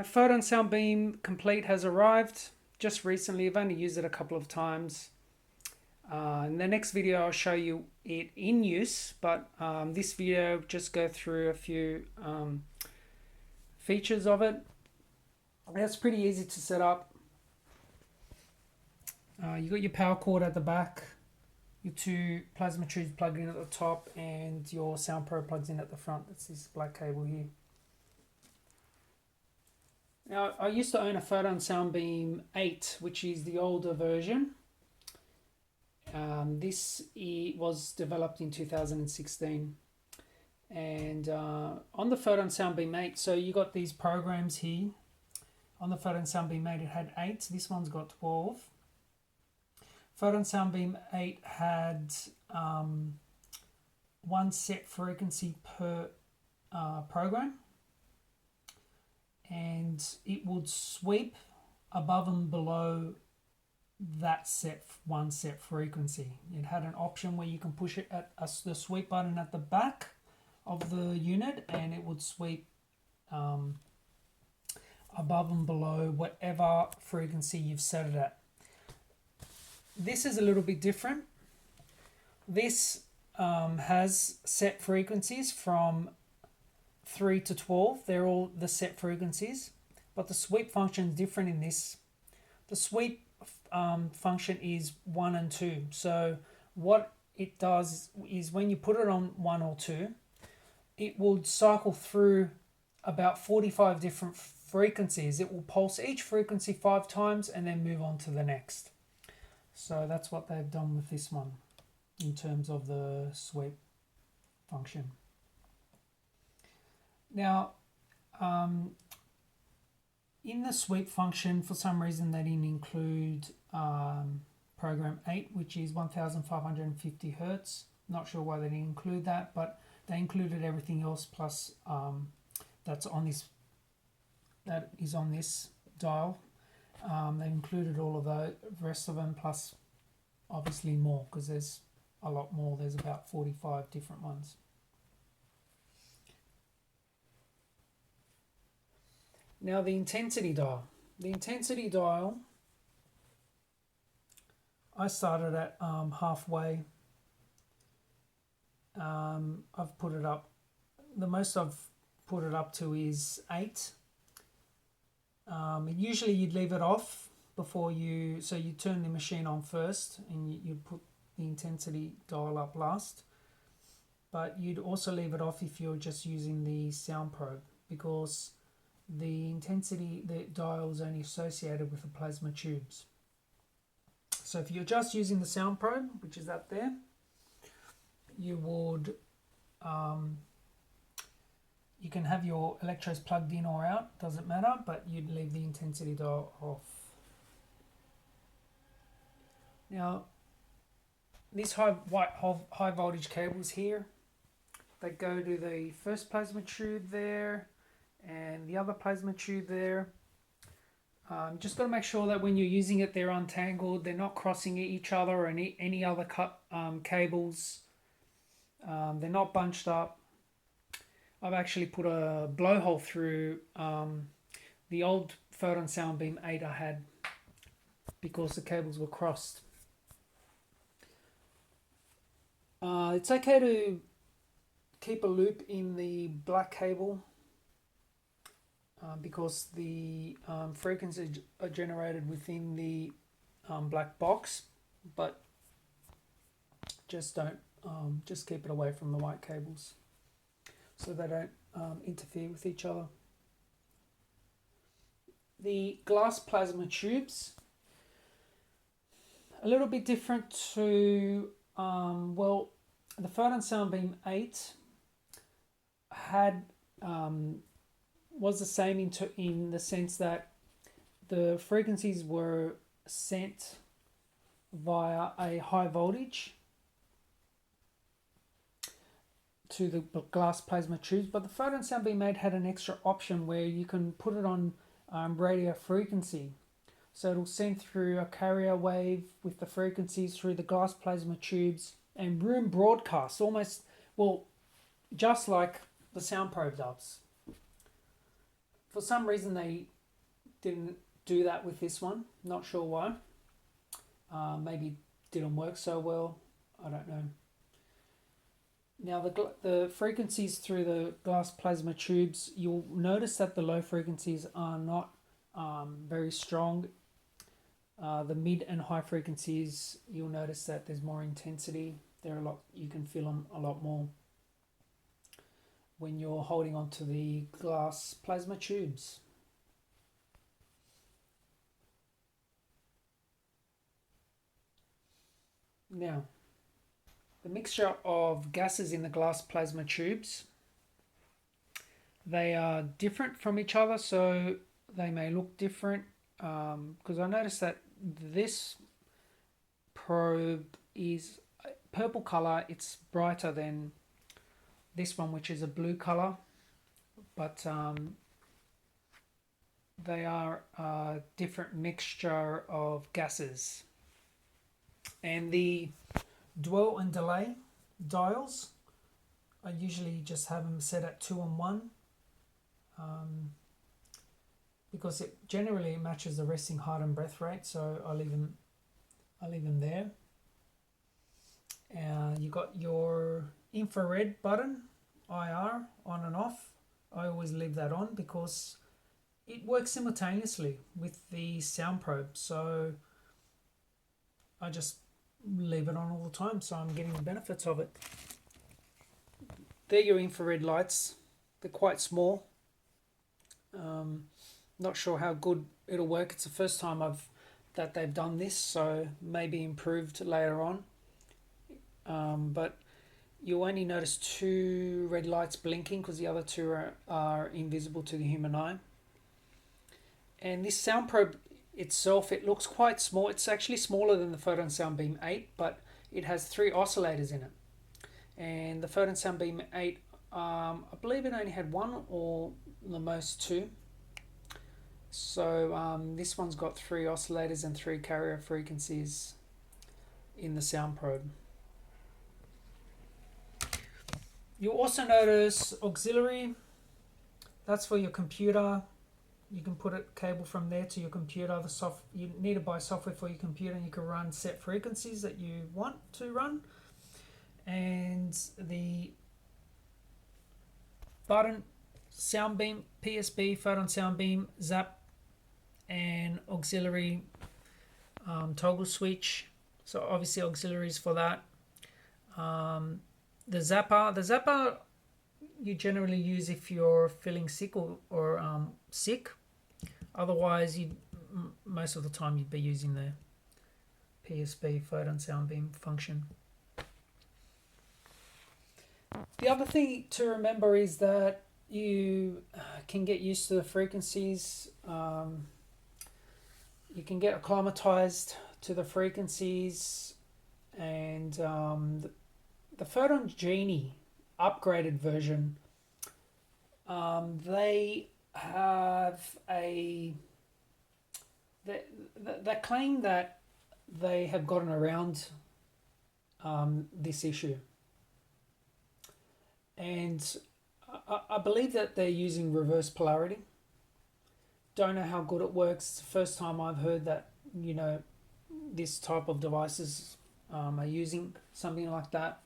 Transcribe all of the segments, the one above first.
My Photon Sound Beam Complete has arrived just recently. I've only used it a couple of times. In the next video I'll show you it in use, but this video just go through a few features of it. It's pretty easy to set up. You got your power cord at the back, your two plasma tubes plugged in at the top, and your sound probe plugs in at the front. That's this black cable here. Now, I used to own a Photon Sound Beam 8, which is the older version. This was developed in 2016. And on the Photon Sound Beam 8, so you got these programs here. On the Photon Sound Beam 8, it had 8. This one's got 12. Photon Sound Beam 8 had one set frequency per program. And it would sweep above and below that one set frequency. It had an option where you can push it at the sweep button at the back of the unit, and it would sweep above and below whatever frequency you've set it at. This is a little bit different. This has set frequencies from 3 to 12. They're all the set frequencies, but the sweep function is different in this. The sweep function is 1 and 2. So what it does is when you put it on 1 or 2, it will cycle through about 45 different frequencies. It will pulse each frequency 5 times and then move on to the next. So that's what they've done with this one in terms of the sweep function. Now, in the sweep function, for some reason they didn't include program 8, which is 1550 Hertz. Not sure why they didn't include that, but they included everything else plus that is on this dial. They included all of the rest of them, plus obviously more, because there's a lot more. There's about 45 different ones. Now the intensity dial. The intensity dial, I started at halfway. I've put it up, the most I've put it up to is 8. Usually you'd leave it off before you turn the machine on first and you put the intensity dial up last. But you'd also leave it off if you're just using the sound probe, because the intensity, the dial is only associated with the plasma tubes. So if you're just using the sound probe, which is up there, you would you can have your electrodes plugged in or out, doesn't matter, but you'd leave the intensity dial off. Now, these high voltage cables here, they go to the first plasma tube there and the other plasma tube there. Just got to make sure that when you're using it, they're untangled, they're not crossing each other or any other cables. They're not bunched up. I've actually put a blowhole through the old Photon Sound Beam 8 I had because the cables were crossed. It's okay to keep a loop in the black cable because the frequencies are generated within the black box, but just don't just keep it away from the white cables so they don't interfere with each other. The glass plasma tubes, a little bit different to the Photon Sound Beam 8 had was the same in the sense that the frequencies were sent via a high voltage to the glass plasma tubes, but the Photon Sound Beam 8 had an extra option where you can put it on radio frequency. So it'll send through a carrier wave with the frequencies through the glass plasma tubes and room broadcast, almost, well, just like the sound probe does. For some reason they didn't do that with this one. Not sure why. Maybe it didn't work so well. I don't know. Now the frequencies through the glass plasma tubes, you'll notice that the low frequencies are not very strong. The mid and high frequencies, you'll notice that there's more intensity. They're a lot. You can feel them a lot more when you're holding onto the glass plasma tubes. Now, the mixture of gases in the glass plasma tubes, they are different from each other, so they may look different. Because I noticed that this probe is purple color. It's brighter than this one, which is a blue color, but they are a different mixture of gases. And the dwell and delay dials, I usually just have them set at 2 and 1, because it generally matches the resting heart and breath rate, so I leave them there. You got your infrared button, IR, on and off. I always leave that on because it works simultaneously with the sound probe, so I just leave it on all the time, so I'm getting the benefits of it. They're your infrared lights. They're quite small. Not sure how good it'll work. It's the first time that they've done this, so maybe improved later on. But you'll only notice 2 red lights blinking because the other 2 are invisible to the human eye. And this sound probe itself, it looks quite small. It's actually smaller than the Photon Sound Beam 8, but it has 3 oscillators in it. And the Photon Sound Beam 8, I believe it only had 1 or the most 2. So this one's got 3 oscillators and 3 carrier frequencies in the sound probe. You'll also notice auxiliary. That's for your computer. You can put a cable from there to your computer. You need to buy software for your computer, and you can run set frequencies that you want to run. And the button, sound beam, PSB, Photon Sound Beam, zap, and auxiliary toggle switch. So obviously auxiliaries for that. The zapper you generally use if you're feeling sick or sick. Otherwise, most of the time you'd be using the PSB, Photon Sound Beam function. The other thing to remember is that you can get used to the frequencies. You can get acclimatized to the frequencies, and the Photon Genie upgraded version, they have they claim that they have gotten around this issue, and I believe that they're using reverse polarity. Don't know how good it works. It's the first time I've heard that, this type of devices are using something like that.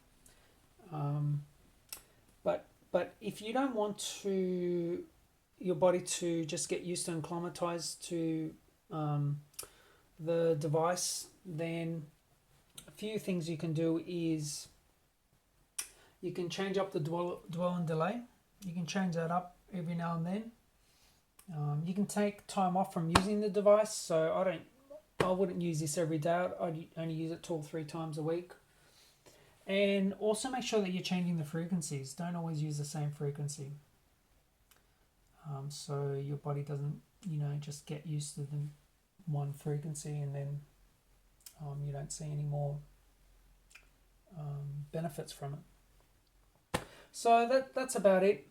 But if you don't want your body to just get used to and acclimatized to the device, then a few things you can do is you can change up the dwell and delay. You can change that up every now and then. You can take time off from using the device, so I wouldn't use this every day. I'd only use it 2 or 3 times a week. And also make sure that you're changing the frequencies. Don't always use the same frequency. So your body doesn't, just get used to the one frequency, and then you don't see any more benefits from it. So that's about it.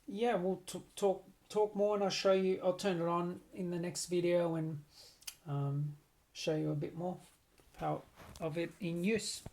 Yeah, we'll talk more, and I'll turn it on in the next video and show you a bit more of it in use.